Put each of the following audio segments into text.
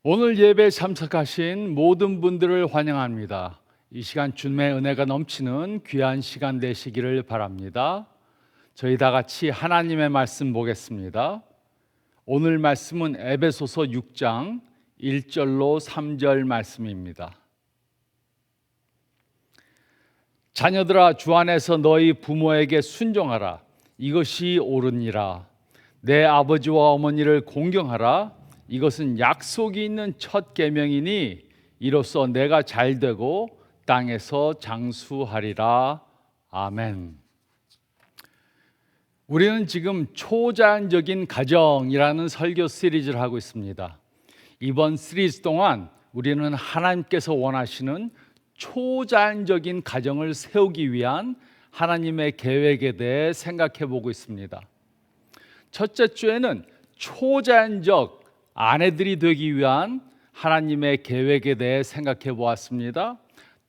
오늘 예배에 참석하신 모든 분들을 환영합니다. 이 시간 주님의 은혜가 넘치는 귀한 시간 되시기를 바랍니다. 저희 다 같이 하나님의 말씀 보겠습니다. 오늘 말씀은 에베소서 6장 1절로 3절 말씀입니다. 자녀들아, 주 안에서 너희 부모에게 순종하라. 이것이 옳으니라. 내 아버지와 어머니를 공경하라. 이것은 약속이 있는 첫 계명이니 이로써 내가 잘되고 땅에서 장수하리라. 아멘. 우리는 지금 초자연적인 가정이라는 설교 시리즈를 하고 있습니다. 이번 시리즈 동안 우리는 하나님께서 원하시는 초자연적인 가정을 세우기 위한 하나님의 계획에 대해 생각해 보고 있습니다. 첫째 주에는 초자연적 아내들이 되기 위한 하나님의 계획에 대해 생각해 보았습니다.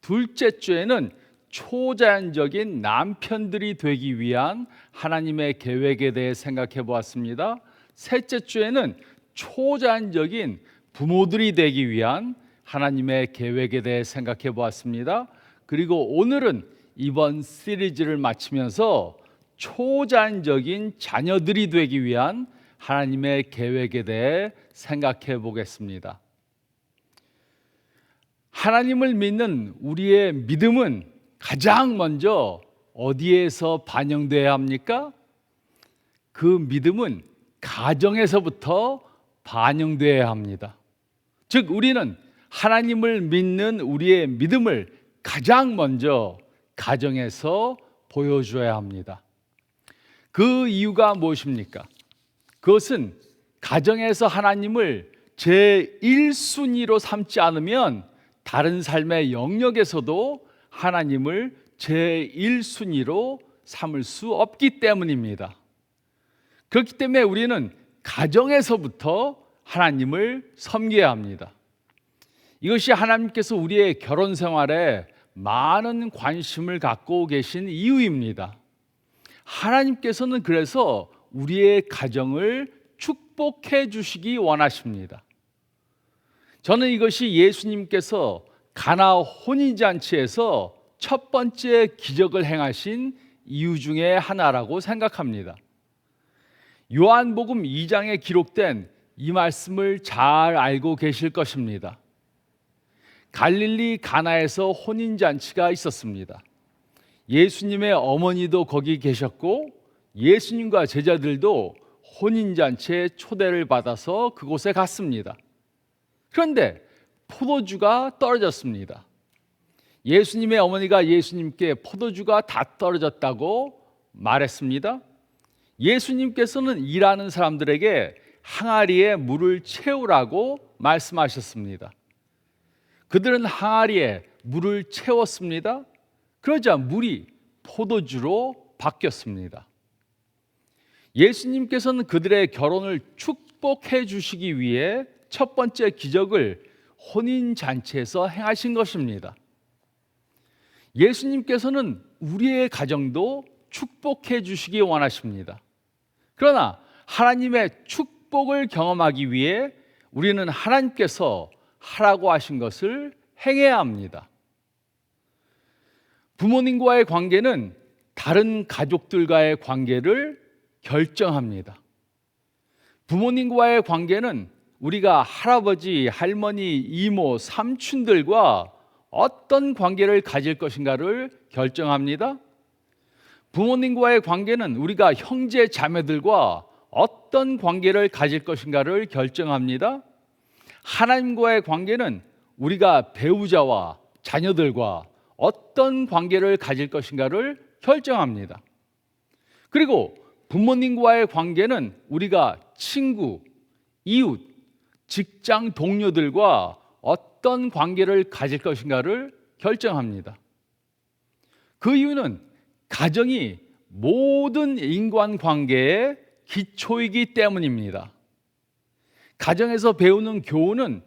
둘째 주에는 초자연적인 남편들이 되기 위한 하나님의 계획에 대해 생각해 보았습니다. 셋째 주에는 초자연적인 부모들이 되기 위한 하나님의 계획에 대해 생각해 보았습니다. 그리고 오늘은 이번 시리즈를 마치면서 초자연적인 자녀들이 되기 위한 하나님의 계획에 대해 생각해 보겠습니다. 하나님을 믿는 우리의 믿음은 가장 먼저 어디에서 반영되어야 합니까? 그 믿음은 가정에서부터 반영되어야 합니다. 즉, 우리는 하나님을 믿는 우리의 믿음을 가장 먼저 가정에서 보여줘야 합니다. 그 이유가 무엇입니까? 그것은 가정에서 하나님을 제1순위로 삼지 않으면 다른 삶의 영역에서도 하나님을 제1순위로 삼을 수 없기 때문입니다. 그렇기 때문에 우리는 가정에서부터 하나님을 섬겨야 합니다. 이것이 하나님께서 우리의 결혼 생활에 많은 관심을 갖고 계신 이유입니다. 하나님께서는 그래서 우리의 가정을 축복해 주시기 원하십니다. 저는 이것이 예수님께서 가나 혼인잔치에서 첫 번째 기적을 행하신 이유 중에 하나라고 생각합니다. 요한복음 2장에 기록된 이 말씀을 잘 알고 계실 것입니다. 갈릴리 가나에서 혼인잔치가 있었습니다. 예수님의 어머니도 거기 계셨고 예수님과 제자들도 혼인잔치에 초대를 받아서 그곳에 갔습니다. 그런데 포도주가 떨어졌습니다. 예수님의 어머니가 예수님께 포도주가 다 떨어졌다고 말했습니다. 예수님께서는 일하는 사람들에게 항아리에 물을 채우라고 말씀하셨습니다. 그들은 항아리에 물을 채웠습니다. 그러자 물이 포도주로 바뀌었습니다. 예수님께서는 그들의 결혼을 축복해 주시기 위해 첫 번째 기적을 혼인잔치에서 행하신 것입니다. 예수님께서는 우리의 가정도 축복해 주시기 원하십니다. 그러나 하나님의 축복을 경험하기 위해 우리는 하나님께서 하라고 하신 것을 행해야 합니다. 부모님과의 관계는 다른 가족들과의 관계를 결정합니다. 부모님과의 관계는 우리가 할아버지, 할머니, 이모, 삼촌들과 어떤 관계를 가질 것인가를 결정합니다. 부모님과의 관계는 우리가 형제, 자매들과 어떤 관계를 가질 것인가를 결정합니다. 하나님과의 관계는 우리가 배우자와 자녀들과 어떤 관계를 가질 것인가를 결정합니다. 그리고 부모님과의 관계는 우리가 친구, 이웃, 직장 동료들과 어떤 관계를 가질 것인가를 결정합니다. 그 이유는 가정이 모든 인간관계의 기초이기 때문입니다. 가정에서 배우는 교훈은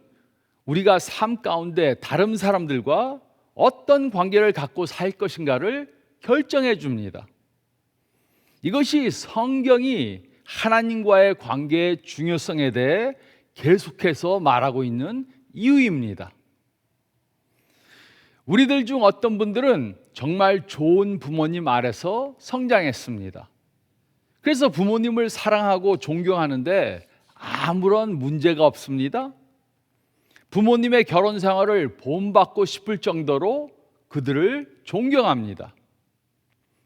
우리가 삶 가운데 다른 사람들과 어떤 관계를 갖고 살 것인가를 결정해 줍니다. 이것이 성경이 하나님과의 관계의 중요성에 대해 계속해서 말하고 있는 이유입니다. 우리들 중 어떤 분들은 정말 좋은 부모님 아래서 성장했습니다. 그래서 부모님을 사랑하고 존경하는데 아무런 문제가 없습니다. 부모님의 결혼 생활을 본받고 싶을 정도로 그들을 존경합니다.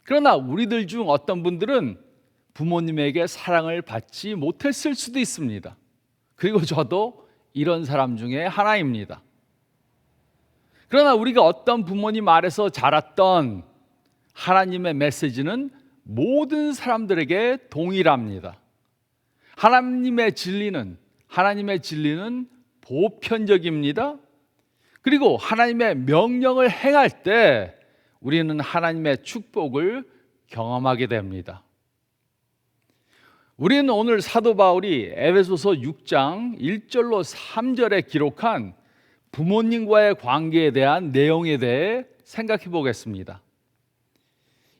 그러나 우리들 중 어떤 분들은 부모님에게 사랑을 받지 못했을 수도 있습니다. 그리고 저도 이런 사람 중에 하나입니다. 그러나 우리가 어떤 부모님 아래서 자랐던 하나님의 메시지는 모든 사람들에게 동일합니다. 하나님의 진리는 보편적입니다. 그리고 하나님의 명령을 행할 때 우리는 하나님의 축복을 경험하게 됩니다. 우리는 오늘 사도 바울이 에베소서 6장 1절로 3절에 기록한 부모님과의 관계에 대한 내용에 대해 생각해 보겠습니다.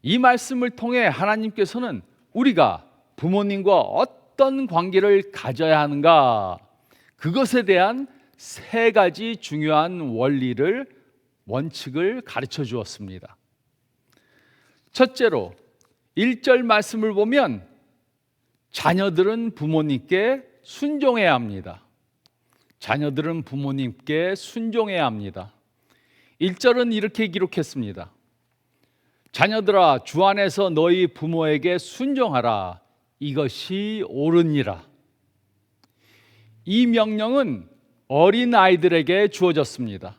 이 말씀을 통해 하나님께서는 우리가 부모님과 어떤 관계를 가져야 하는가, 그것에 대한 세 가지 중요한 원칙을 가르쳐 주었습니다. 첫째로 1절 말씀을 보면 자녀들은 부모님께 순종해야 합니다. 자녀들은 부모님께 순종해야 합니다. 1절은 이렇게 기록했습니다. 자녀들아, 주 안에서 너희 부모에게 순종하라. 이것이 옳으니라. 이 명령은 어린 아이들에게 주어졌습니다.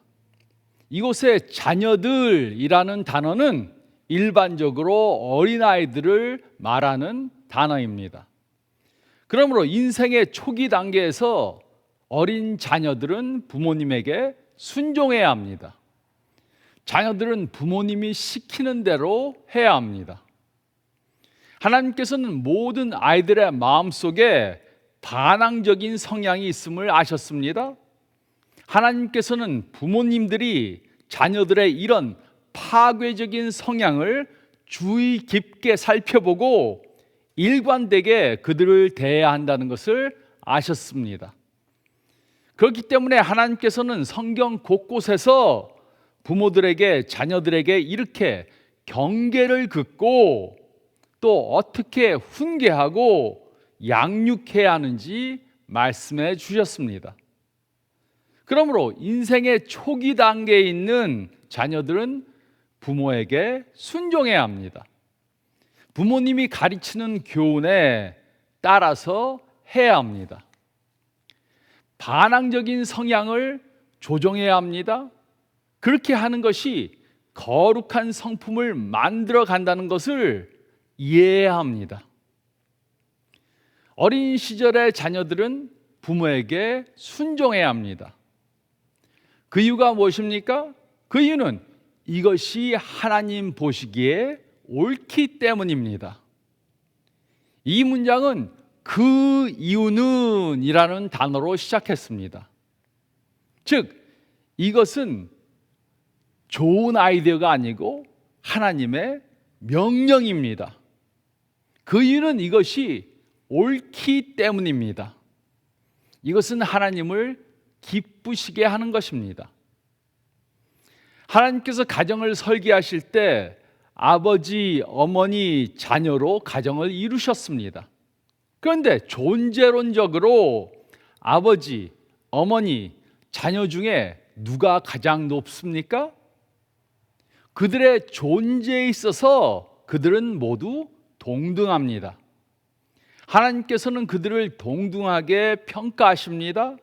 이곳에 자녀들이라는 단어는 일반적으로 어린 아이들을 말하는 단어입니다. 그러므로 인생의 초기 단계에서 어린 자녀들은 부모님에게 순종해야 합니다. 자녀들은 부모님이 시키는 대로 해야 합니다. 하나님께서는 모든 아이들의 마음속에 반항적인 성향이 있음을 아셨습니다. 하나님께서는 부모님들이 자녀들의 이런 파괴적인 성향을 주의 깊게 살펴보고 일관되게 그들을 대해야 한다는 것을 아셨습니다. 그렇기 때문에 하나님께서는 성경 곳곳에서 부모들에게, 자녀들에게 이렇게 경계를 긋고 또 어떻게 훈계하고 양육해야 하는지 말씀해 주셨습니다. 그러므로 인생의 초기 단계에 있는 자녀들은 부모에게 순종해야 합니다. 부모님이 가르치는 교훈에 따라서 해야 합니다. 반항적인 성향을 조정해야 합니다. 그렇게 하는 것이 거룩한 성품을 만들어 간다는 것을 이해해야 합니다. 어린 시절의 자녀들은 부모에게 순종해야 합니다. 그 이유가 무엇입니까? 그 이유는 이것이 하나님 보시기에 옳기 때문입니다. 이 문장은 그 이유는 이라는 단어로 시작했습니다. 즉, 이것은 좋은 아이디어가 아니고 하나님의 명령입니다. 그 이유는 이것이 옳기 때문입니다. 이것은 하나님을 기쁘시게 하는 것입니다. 하나님께서 가정을 설계하실 때 아버지, 어머니, 자녀로 가정을 이루셨습니다. 그런데 존재론적으로 아버지, 어머니, 자녀 중에 누가 가장 높습니까? 그들의 존재에 있어서 그들은 모두 동등합니다. 하나님께서는 그들을 동등하게 평가하십니다.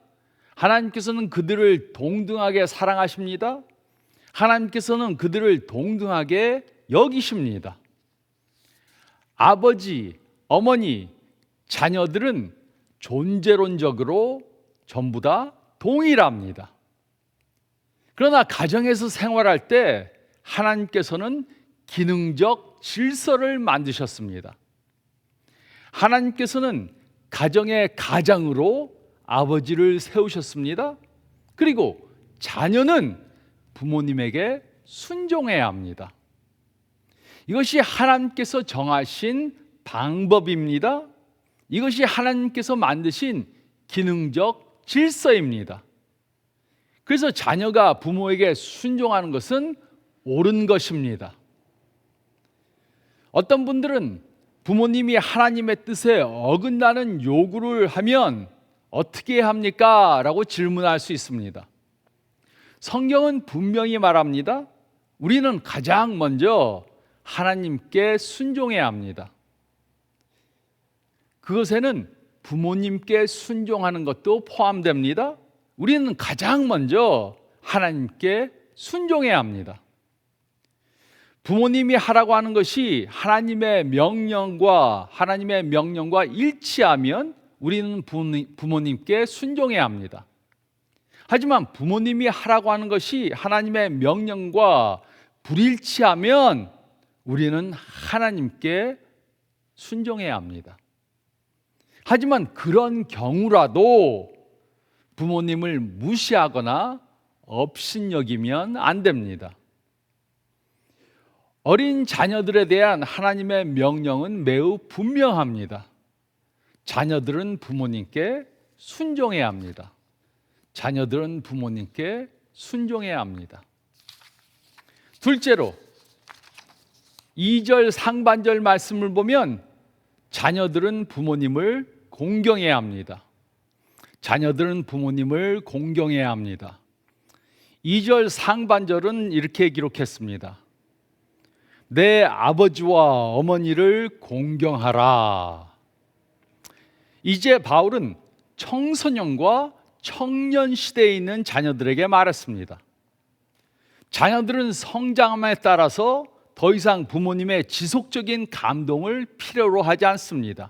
하나님께서는 그들을 동등하게 사랑하십니다. 하나님께서는 그들을 동등하게 여기십니다. 아버지, 어머니, 자녀들은 존재론적으로 전부 다 동일합니다. 그러나 가정에서 생활할 때 하나님께서는 기능적 질서를 만드셨습니다. 하나님께서는 가정의 가장으로 아버지를 세우셨습니다. 그리고 자녀는 부모님에게 순종해야 합니다. 이것이 하나님께서 정하신 방법입니다. 이것이 하나님께서 만드신 기능적 질서입니다. 그래서 자녀가 부모에게 순종하는 것은 옳은 것입니다. 어떤 분들은 부모님이 하나님의 뜻에 어긋나는 요구를 하면 어떻게 합니까? 라고 질문할 수 있습니다. 성경은 분명히 말합니다. 우리는 가장 먼저 하나님께 순종해야 합니다. 그것에는 부모님께 순종하는 것도 포함됩니다. 우리는 가장 먼저 하나님께 순종해야 합니다. 부모님이 하라고 하는 것이 하나님의 명령과 일치하면 우리는 부모님께 순종해야 합니다. 하지만 부모님이 하라고 하는 것이 하나님의 명령과 불일치하면 우리는 하나님께 순종해야 합니다. 하지만 그런 경우라도 부모님을 무시하거나 업신여기면 안 됩니다. 어린 자녀들에 대한 하나님의 명령은 매우 분명합니다. 자녀들은 부모님께 순종해야 합니다. 자녀들은 부모님께 순종해야 합니다. 둘째로 2절 상반절 말씀을 보면 자녀들은 부모님을 공경해야 합니다. 자녀들은 부모님을 공경해야 합니다. 2절 상반절은 이렇게 기록했습니다. 내 아버지와 어머니를 공경하라. 이제 바울은 청소년과 청년 시대에 있는 자녀들에게 말했습니다. 자녀들은 성장함에 따라서 더 이상 부모님의 지속적인 감동을 필요로 하지 않습니다.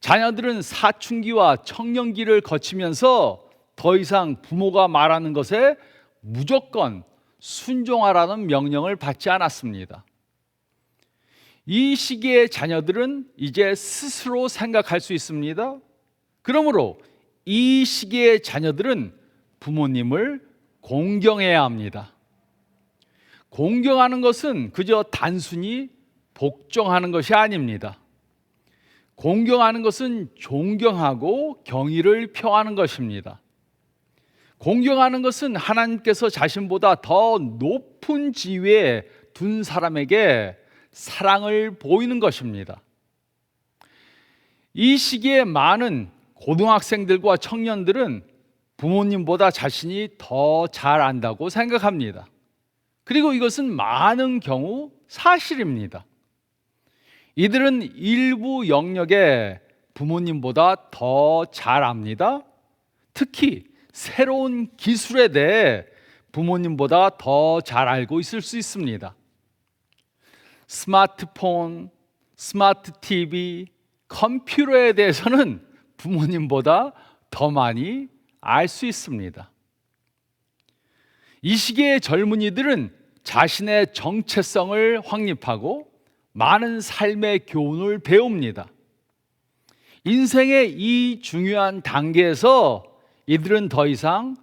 자녀들은 사춘기와 청년기를 거치면서 더 이상 부모가 말하는 것에 무조건 순종하라는 명령을 받지 않았습니다. 이 시기의 자녀들은 이제 스스로 생각할 수 있습니다. 그러므로 이 시기의 자녀들은 부모님을 공경해야 합니다. 공경하는 것은 그저 단순히 복종하는 것이 아닙니다. 공경하는 것은 존경하고 경의를 표하는 것입니다. 공경하는 것은 하나님께서 자신보다 더 높은 지위에 둔 사람에게 사랑을 보이는 것입니다. 이 시기에 많은 고등학생들과 청년들은 부모님보다 자신이 더 잘 안다고 생각합니다. 그리고 이것은 많은 경우 사실입니다. 이들은 일부 영역에 부모님보다 더 잘 압니다. 특히 새로운 기술에 대해 부모님보다 더 잘 알고 있을 수 있습니다. 스마트폰, 스마트 TV, 컴퓨터에 대해서는 부모님보다 더 많이 알 수 있습니다. 이 시기의 젊은이들은 자신의 정체성을 확립하고 많은 삶의 교훈을 배웁니다. 인생의 이 중요한 단계에서 이들은 더 이상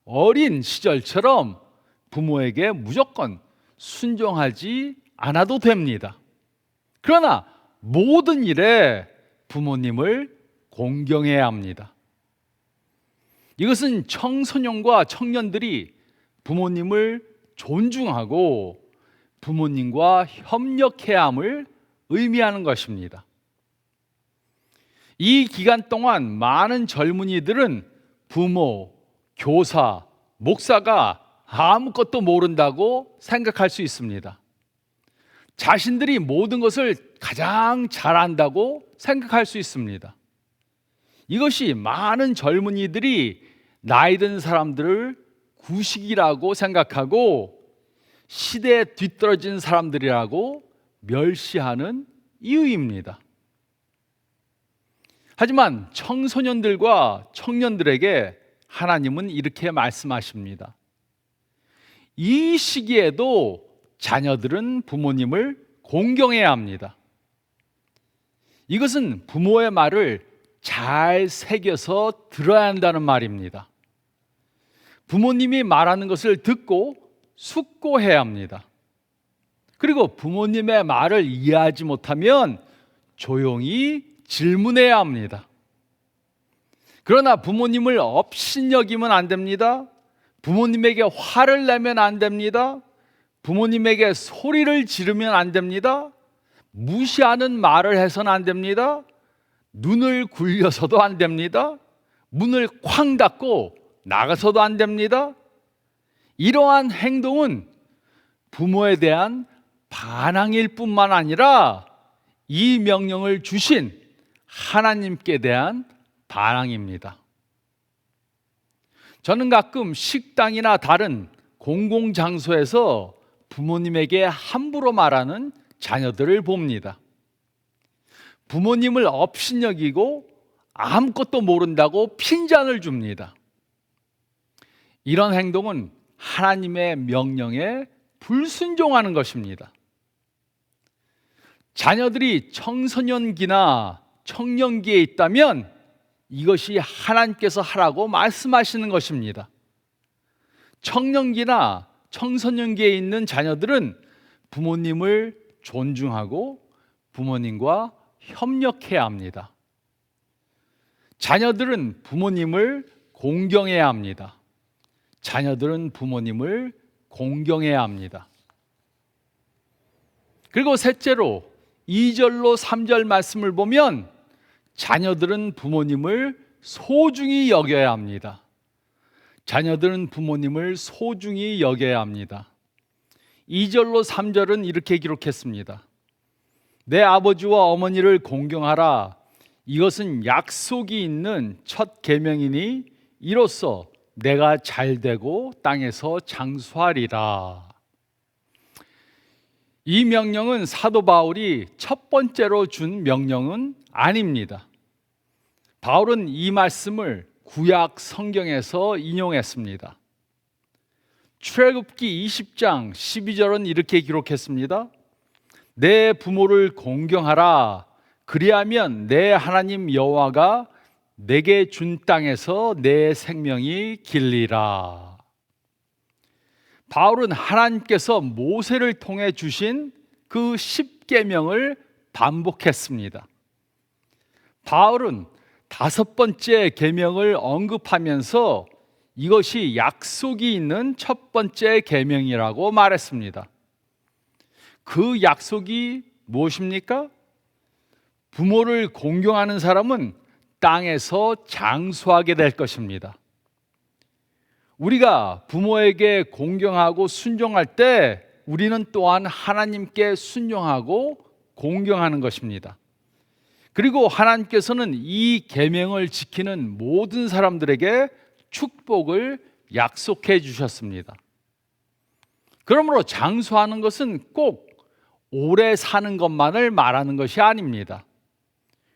어린 시절처럼 부모에게 무조건 순종하지 않아도 됩니다. 그러나 모든 일에 부모님을 공경해야 합니다. 이것은 청소년과 청년들이 부모님을 존중하고 부모님과 협력해야 함을 의미하는 것입니다. 이 기간 동안 많은 젊은이들은 부모, 교사, 목사가 아무것도 모른다고 생각할 수 있습니다. 자신들이 모든 것을 가장 잘한다고 생각할 수 있습니다. 이것이 많은 젊은이들이 나이 든 사람들을 구식이라고 생각하고 시대에 뒤떨어진 사람들이라고 멸시하는 이유입니다. 하지만 청소년들과 청년들에게 하나님은 이렇게 말씀하십니다. 이 시기에도 자녀들은 부모님을 공경해야 합니다. 이것은 부모의 말을 잘 새겨서 들어야 한다는 말입니다. 부모님이 말하는 것을 듣고 숙고해야 합니다. 그리고 부모님의 말을 이해하지 못하면 조용히 질문해야 합니다. 그러나 부모님을 업신여기면 안 됩니다. 부모님에게 화를 내면 안 됩니다. 부모님에게 소리를 지르면 안 됩니다. 무시하는 말을 해서는 안 됩니다. 눈을 굴려서도 안 됩니다. 문을 쾅 닫고 나가서도 안 됩니다. 이러한 행동은 부모에 대한 반항일 뿐만 아니라 이 명령을 주신 하나님께 대한 반항입니다. 저는 가끔 식당이나 다른 공공장소에서 부모님에게 함부로 말하는 자녀들을 봅니다. 부모님을 업신여기고 아무것도 모른다고 핀잔을 줍니다. 이런 행동은 하나님의 명령에 불순종하는 것입니다. 자녀들이 청소년기나 청년기에 있다면 이것이 하나님께서 하라고 말씀하시는 것입니다. 청년기나 청소년기에 있는 자녀들은 부모님을 존중하고 부모님과 협력해야 합니다. 자녀들은 부모님을 공경해야 합니다. 자녀들은 부모님을 공경해야 합니다. 그리고 셋째로 2절로 3절 말씀을 보면 자녀들은 부모님을 소중히 여겨야 합니다. 자녀들은 부모님을 소중히 여겨야 합니다. 2절로 3절은 이렇게 기록했습니다. 내 아버지와 어머니를 공경하라. 이것은 약속이 있는 첫 계명이니 이로써 내가 잘되고 땅에서 장수하리라. 이 명령은 사도 바울이 첫 번째로 준 명령은 아닙니다. 바울은 이 말씀을 구약 성경에서 인용했습니다. 출애굽기 20장 12절은 이렇게 기록했습니다. 내 부모를 공경하라. 그리하면 내 하나님 여호와가 내게 준 땅에서 내 생명이 길리라. 바울은 하나님께서 모세를 통해 주신 그 10계명을 반복했습니다. 바울은 5번째 계명을 언급하면서 이것이 약속이 있는 첫 번째 계명이라고 말했습니다. 그 약속이 무엇입니까? 부모를 공경하는 사람은 땅에서 장수하게 될 것입니다. 우리가 부모에게 공경하고 순종할 때 우리는 또한 하나님께 순종하고 공경하는 것입니다. 그리고 하나님께서는 이 계명을 지키는 모든 사람들에게 축복을 약속해 주셨습니다. 그러므로 장수하는 것은 꼭 오래 사는 것만을 말하는 것이 아닙니다.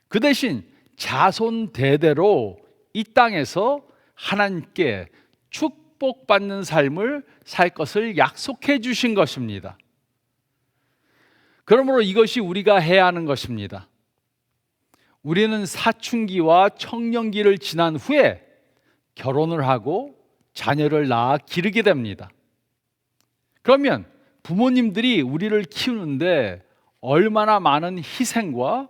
그 대신 자손 대대로 이 땅에서 하나님께 축복받는 삶을 살 것을 약속해 주신 것입니다. 그러므로 이것이 우리가 해야 하는 것입니다. 우리는 사춘기와 청년기를 지난 후에 결혼을 하고 자녀를 낳아 기르게 됩니다. 그러면 부모님들이 우리를 키우는데 얼마나 많은 희생과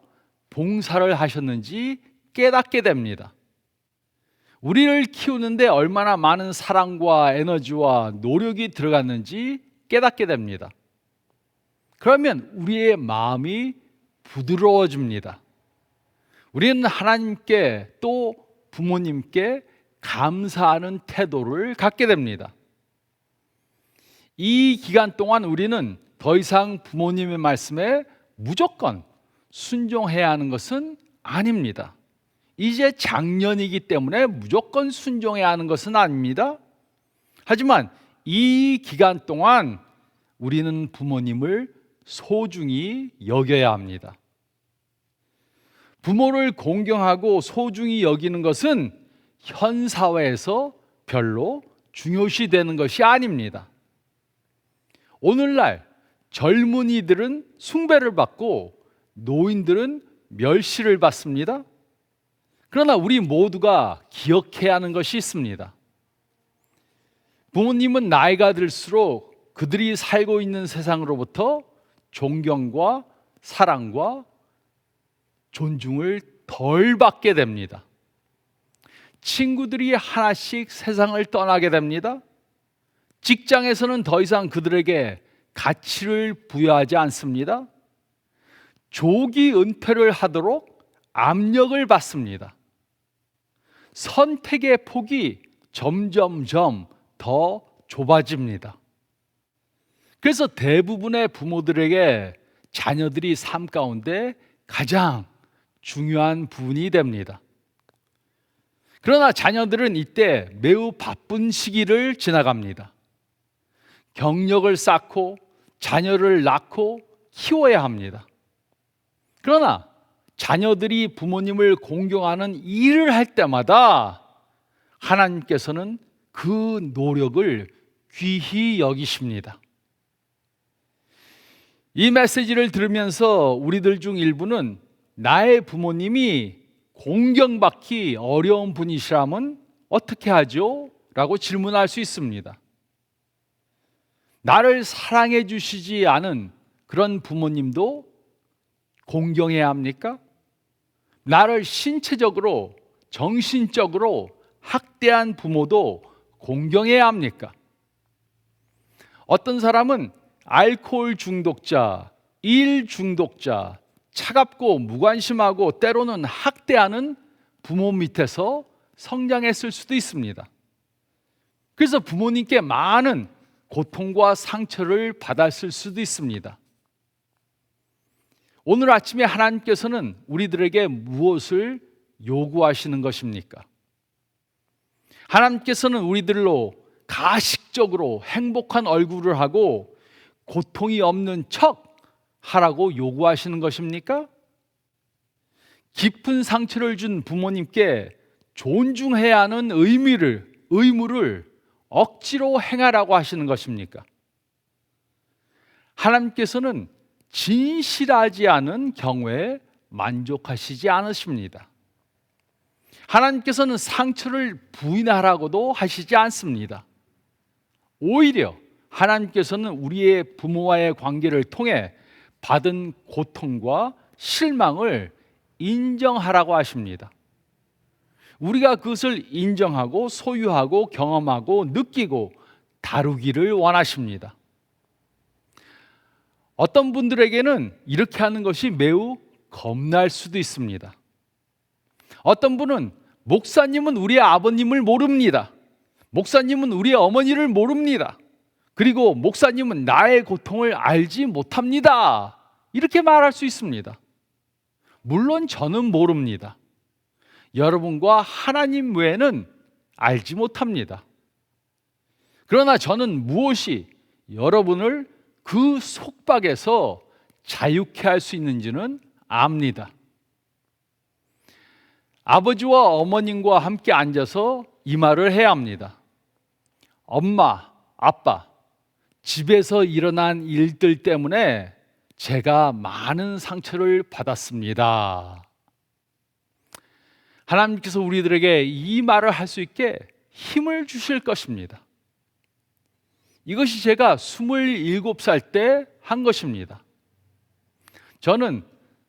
봉사를 하셨는지 깨닫게 됩니다. 우리를 키우는데 얼마나 많은 사랑과 에너지와 노력이 들어갔는지 깨닫게 됩니다. 그러면 우리의 마음이 부드러워집니다. 우리는 하나님께 또 부모님께 감사하는 태도를 갖게 됩니다. 이 기간 동안 우리는 더 이상 부모님의 말씀에 무조건 순종해야 하는 것은 아닙니다. 이제 작년이기 때문에 무조건 순종해야 하는 것은 아닙니다. 하지만 이 기간 동안 우리는 부모님을 소중히 여겨야 합니다. 부모를 공경하고 소중히 여기는 것은 현 사회에서 별로 중요시 되는 것이 아닙니다. 오늘날 젊은이들은 숭배를 받고 노인들은 멸시를 받습니다. 그러나 우리 모두가 기억해야 하는 것이 있습니다. 부모님은 나이가 들수록 그들이 살고 있는 세상으로부터 존경과 사랑과 존중을 덜 받게 됩니다. 친구들이 하나씩 세상을 떠나게 됩니다. 직장에서는 더 이상 그들에게 가치를 부여하지 않습니다. 조기 은퇴를 하도록 압력을 받습니다. 선택의 폭이 점점점 더 좁아집니다. 그래서 대부분의 부모들에게 자녀들이 삶 가운데 가장 중요한 부분이 됩니다. 그러나 자녀들은 이때 매우 바쁜 시기를 지나갑니다. 경력을 쌓고 자녀를 낳고 키워야 합니다. 그러나 자녀들이 부모님을 공경하는 일을 할 때마다 하나님께서는 그 노력을 귀히 여기십니다. 이 메시지를 들으면서 우리들 중 일부는 나의 부모님이 공경받기 어려운 분이시라면 어떻게 하죠? 라고 질문할 수 있습니다. 나를 사랑해 주시지 않은 그런 부모님도 공경해야 합니까? 나를 신체적으로, 정신적으로 학대한 부모도 공경해야 합니까? 어떤 사람은 알코올 중독자, 일 중독자, 차갑고 무관심하고 때로는 학대하는 부모 밑에서 성장했을 수도 있습니다. 그래서 부모님께 많은 고통과 상처를 받았을 수도 있습니다. 오늘 아침에 하나님께서는 우리들에게 무엇을 요구하시는 것입니까? 하나님께서는 우리들로 가식적으로 행복한 얼굴을 하고 고통이 없는 척 하라고 요구하시는 것입니까? 깊은 상처를 준 부모님께 존중해야 하는 의무를 억지로 행하라고 하시는 것입니까? 하나님께서는 진실하지 않은 경우에 만족하시지 않으십니다. 하나님께서는 상처를 부인하라고도 하시지 않습니다. 오히려 하나님께서는 우리의 부모와의 관계를 통해 받은 고통과 실망을 인정하라고 하십니다. 우리가 그것을 인정하고 소유하고 경험하고 느끼고 다루기를 원하십니다. 어떤 분들에게는 이렇게 하는 것이 매우 겁날 수도 있습니다. 어떤 분은 목사님은 우리 아버님을 모릅니다. 목사님은 우리 어머니를 모릅니다. 그리고 목사님은 나의 고통을 알지 못합니다. 이렇게 말할 수 있습니다. 물론 저는 모릅니다. 여러분과 하나님 외에는 알지 못합니다. 그러나 저는 무엇이 여러분을 그 속박에서 자유케 할 수 있는지는 압니다. 아버지와 어머님과 함께 앉아서 이 말을 해야 합니다. 엄마, 아빠, 집에서 일어난 일들 때문에 제가 많은 상처를 받았습니다. 하나님께서 우리들에게 이 말을 할 수 있게 힘을 주실 것입니다. 이것이 제가 27살 때 한 것입니다. 저는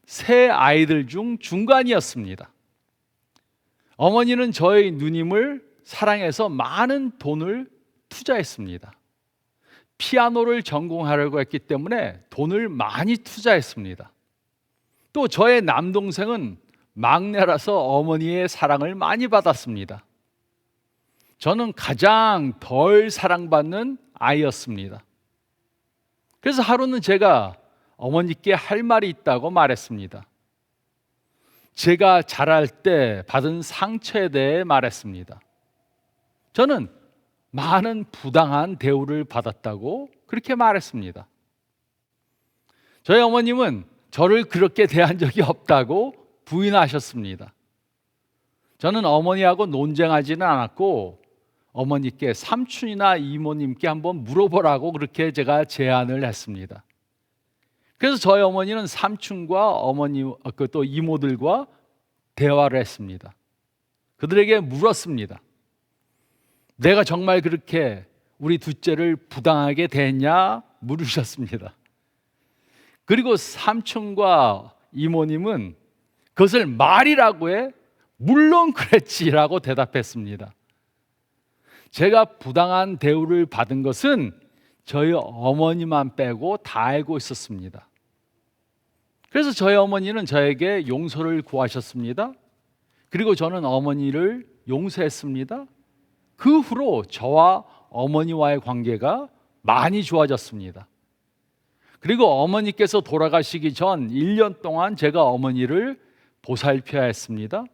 세 아이들 중 중간이었습니다. 어머니는 저의 누님을 사랑해서 많은 돈을 투자했습니다. 피아노를 전공하려고 했기 때문에 돈을 많이 투자했습니다. 또 저의 남동생은 막내라서 어머니의 사랑을 많이 받았습니다. 저는 가장 덜 사랑받는 아이였습니다. 그래서 하루는 제가 어머니께 할 말이 있다고 말했습니다. 제가 자랄 때 받은 상처에 대해 말했습니다. 저는 많은 부당한 대우를 받았다고 그렇게 말했습니다. 저희 어머님은 저를 그렇게 대한 적이 없다고 부인하셨습니다. 저는 어머니하고 논쟁하지는 않았고 어머니께 삼촌이나 이모님께 한번 물어보라고 그렇게 제가 제안을 했습니다. 그래서 저희 어머니는 삼촌과 어머니 또 이모들과 대화를 했습니다. 그들에게 물었습니다. 내가 정말 그렇게 우리 둘째를 부당하게 대했냐 물으셨습니다. 그리고 삼촌과 이모님은 그것을 말이라고 해 물론 그랬지라고 대답했습니다. 제가 부당한 대우를 받은 것은 저희 어머니만 빼고 다 알고 있었습니다. 그래서 저희 어머니는 저에게 용서를 구하셨습니다. 그리고 저는 어머니를 용서했습니다. 그 후로 저와 어머니와의 관계가 많이 좋아졌습니다. 그리고 어머니께서 돌아가시기 전 1년 동안 제가 어머니를 보살펴야 했습니다.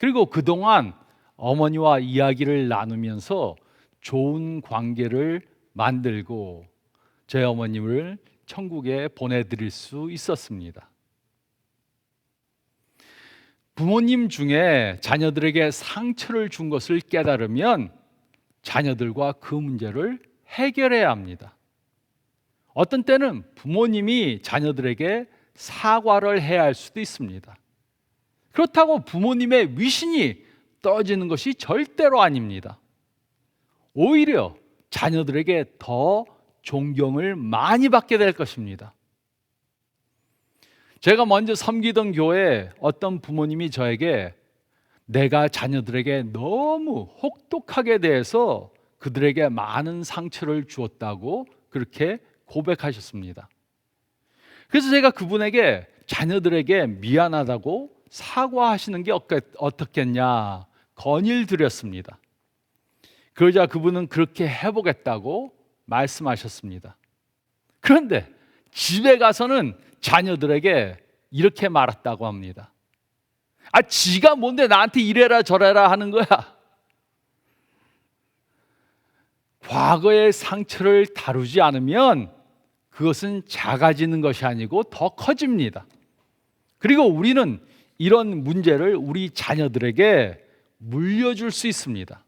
그리고 그동안 어머니와 이야기를 나누면서 좋은 관계를 만들고 제 어머님을 천국에 보내드릴 수 있었습니다. 부모님 중에 자녀들에게 상처를 준 것을 깨달으면 자녀들과 그 문제를 해결해야 합니다. 어떤 때는 부모님이 자녀들에게 사과를 해야 할 수도 있습니다. 그렇다고 부모님의 위신이 떨어지는 것이 절대로 아닙니다. 오히려 자녀들에게 더 존경을 많이 받게 될 것입니다. 제가 먼저 섬기던 교회에 어떤 부모님이 저에게 내가 자녀들에게 너무 혹독하게 대해서 그들에게 많은 상처를 주었다고 그렇게 고백하셨습니다. 그래서 제가 그분에게 자녀들에게 미안하다고 사과하시는 게 어떻겠냐 건의를 드렸습니다. 그러자 그분은 그렇게 해보겠다고 말씀하셨습니다. 그런데 집에 가서는 자녀들에게 이렇게 말했다고 합니다. 지가 뭔데 나한테 이래라 저래라 하는 거야. 과거의 상처를 다루지 않으면 그것은 작아지는 것이 아니고 더 커집니다. 그리고 우리는 이런 문제를 우리 자녀들에게 물려줄 수 있습니다.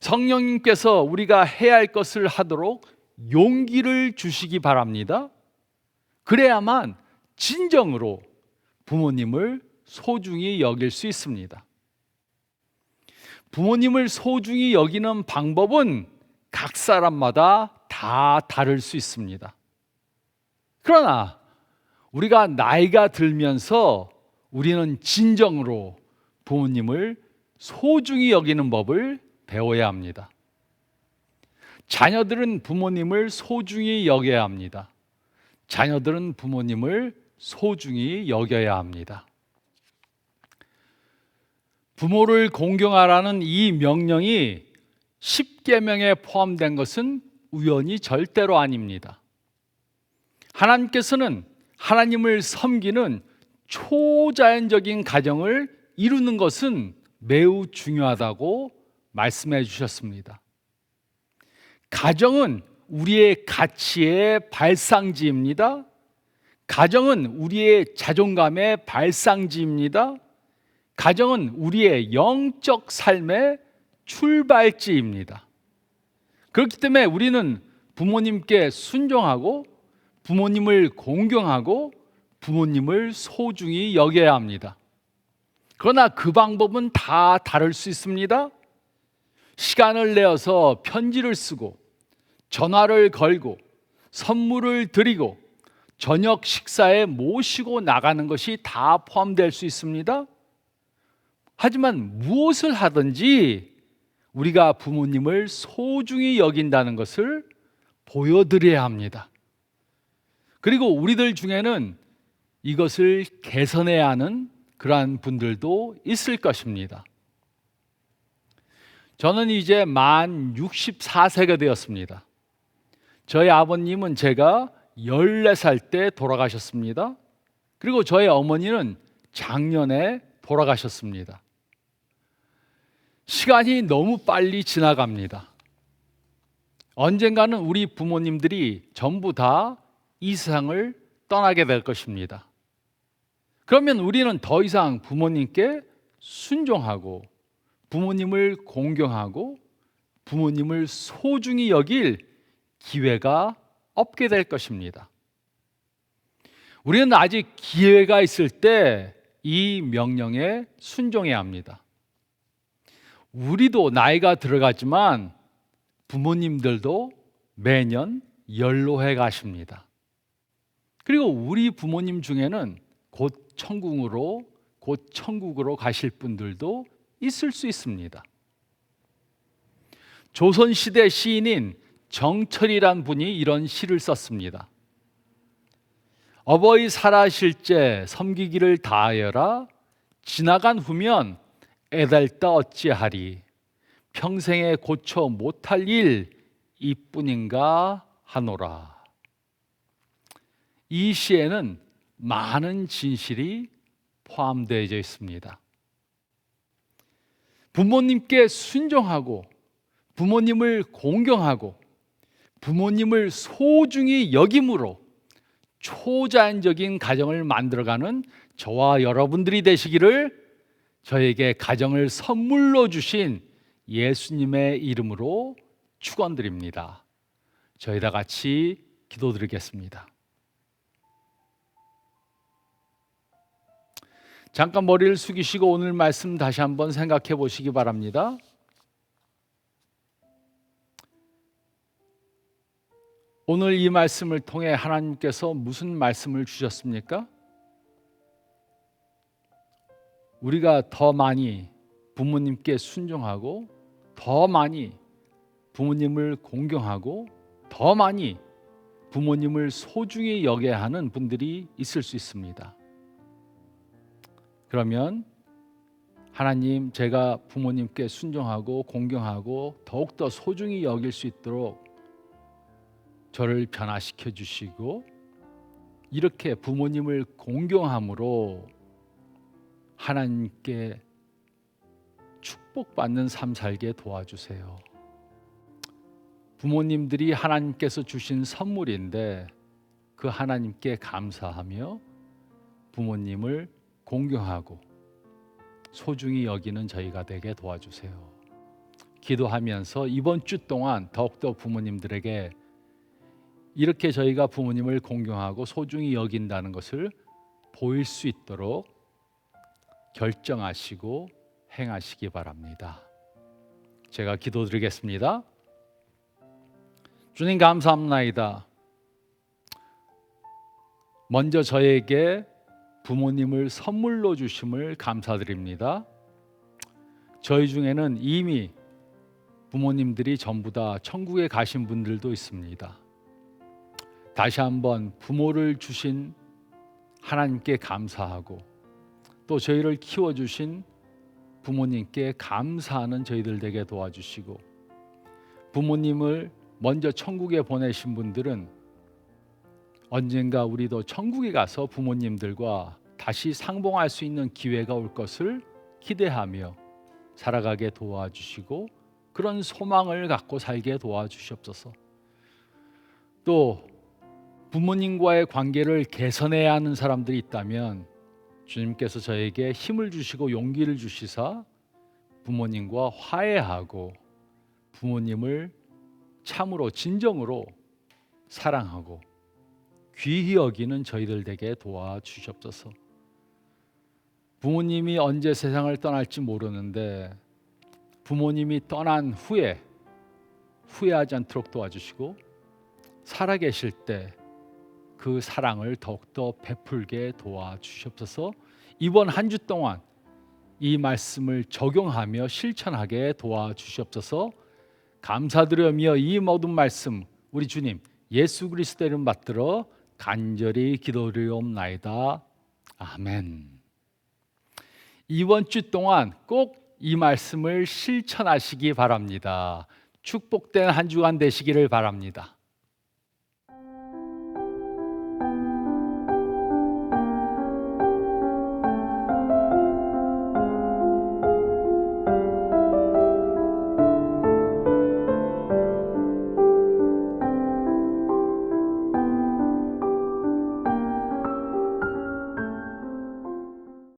성령님께서 우리가 해야 할 것을 하도록 용기를 주시기 바랍니다. 그래야만 진정으로 부모님을 소중히 여길 수 있습니다. 부모님을 소중히 여기는 방법은 각 사람마다 다 다를 수 있습니다. 그러나 우리가 나이가 들면서 우리는 진정으로 부모님을 소중히 여기는 법을 배워야 합니다. 자녀들은 부모님을 소중히 여겨야 합니다. 자녀들은 부모님을 소중히 여겨야 합니다. 부모를 공경하라는 이 명령이 10계명에 포함된 것은 우연히 절대로 아닙니다. 하나님께서는 하나님을 섬기는 초자연적인 가정을 이루는 것은 매우 중요하다고 말씀해 주셨습니다. 가정은 우리의 가치의 발상지입니다. 가정은 우리의 자존감의 발상지입니다. 가정은 우리의 영적 삶의 출발지입니다. 그렇기 때문에 우리는 부모님께 순종하고 부모님을 공경하고 부모님을 소중히 여겨야 합니다. 그러나 그 방법은 다 다를 수 있습니다. 시간을 내어서 편지를 쓰고 전화를 걸고 선물을 드리고 저녁 식사에 모시고 나가는 것이 다 포함될 수 있습니다. 하지만 무엇을 하든지 우리가 부모님을 소중히 여긴다는 것을 보여드려야 합니다. 그리고 우리들 중에는 이것을 개선해야 하는 그러한 분들도 있을 것입니다. 저는 이제 만 64세가 되었습니다. 저희 아버님은 제가 14살 때 돌아가셨습니다. 그리고 저희 어머니는 작년에 돌아가셨습니다. 시간이 너무 빨리 지나갑니다. 언젠가는 우리 부모님들이 전부 다 이 세상을 떠나게 될 것입니다. 그러면 우리는 더 이상 부모님께 순종하고 부모님을 공경하고 부모님을 소중히 여길 기회가 없게 될 것입니다. 우리는 아직 기회가 있을 때 이 명령에 순종해야 합니다. 우리도 나이가 들어가지만 부모님들도 매년 연로해 가십니다. 그리고 우리 부모님 중에는 곧 천국으로 곧 천국으로 가실 분들도 있을 수 있습니다. 조선시대 시인인 정철이란 분이 이런 시를 썼습니다. 어버이 살아실제 섬기기를 다하여라. 지나간 후면 애달다 어찌하리. 평생에 고쳐 못할 일 이뿐인가 하노라. 이 시에는 많은 진실이 포함되어 있습니다. 부모님께 순종하고 부모님을 공경하고 부모님을 소중히 여김으로 초자연적인 가정을 만들어가는 저와 여러분들이 되시기를 저에게 가정을 선물로 주신 예수님의 이름으로 축원드립니다. 저희 다 같이 기도드리겠습니다. 잠깐 머리를 숙이시고 오늘 말씀 다시 한번 생각해 보시기 바랍니다. 오늘 이 말씀을 통해 하나님께서 무슨 말씀을 주셨습니까? 우리가 더 많이 부모님께 순종하고 더 많이 부모님을 공경하고 더 많이 부모님을 소중히 여겨야 하는 분들이 있을 수 있습니다. 그러면 하나님, 제가 부모님께 순종하고 공경하고 더욱더 소중히 여길 수 있도록 저를 변화시켜 주시고 이렇게 부모님을 공경함으로 하나님께 축복받는 삶 살게 도와주세요. 부모님들이 하나님께서 주신 선물인데 그 하나님께 감사하며 부모님을 공경하고 소중히 여기는 저희가 되게 도와주세요. 기도하면서 이번 주 동안 더욱더 부모님들에게 이렇게 저희가 부모님을 공경하고 소중히 여긴다는 것을 보일 수 있도록 결정하시고 행하시기 바랍니다. 제가 기도드리겠습니다. 주님 감사합나이다. 먼저 저에게 부모님을 선물로 주심을 감사드립니다. 저희 중에는 이미 부모님들이 전부 다 천국에 가신 분들도 있습니다. 다시 한번 부모를 주신 하나님께 감사하고 또 저희를 키워주신 부모님께 감사하는 저희들 되게 도와주시고 부모님을 먼저 천국에 보내신 분들은 언젠가 우리도 천국에 가서 부모님들과 다시 상봉할 수 있는 기회가 올 것을 기대하며 살아가게 도와주시고 그런 소망을 갖고 살게 도와주시옵소서. 또 부모님과의 관계를 개선해야 하는 사람들이 있다면 주님께서 저에게 힘을 주시고 용기를 주시사 부모님과 화해하고 부모님을 참으로 진정으로 사랑하고 귀히 여기는 저희들 되게 도와주시옵소서. 부모님이 언제 세상을 떠날지 모르는데 부모님이 떠난 후에 후회하지 않도록 도와주시고 살아계실 때 그 사랑을 더욱더 베풀게 도와주시옵소서. 이번 한 주 동안 이 말씀을 적용하며 실천하게 도와주시옵소서. 감사드리며 이 모든 말씀 우리 주님 예수 그리스도 이름 받들어 간절히 기도드리옵나이다. 아멘. 이번 주 동안 꼭 이 말씀을 실천하시기 바랍니다. 축복된 한 주간 되시기를 바랍니다.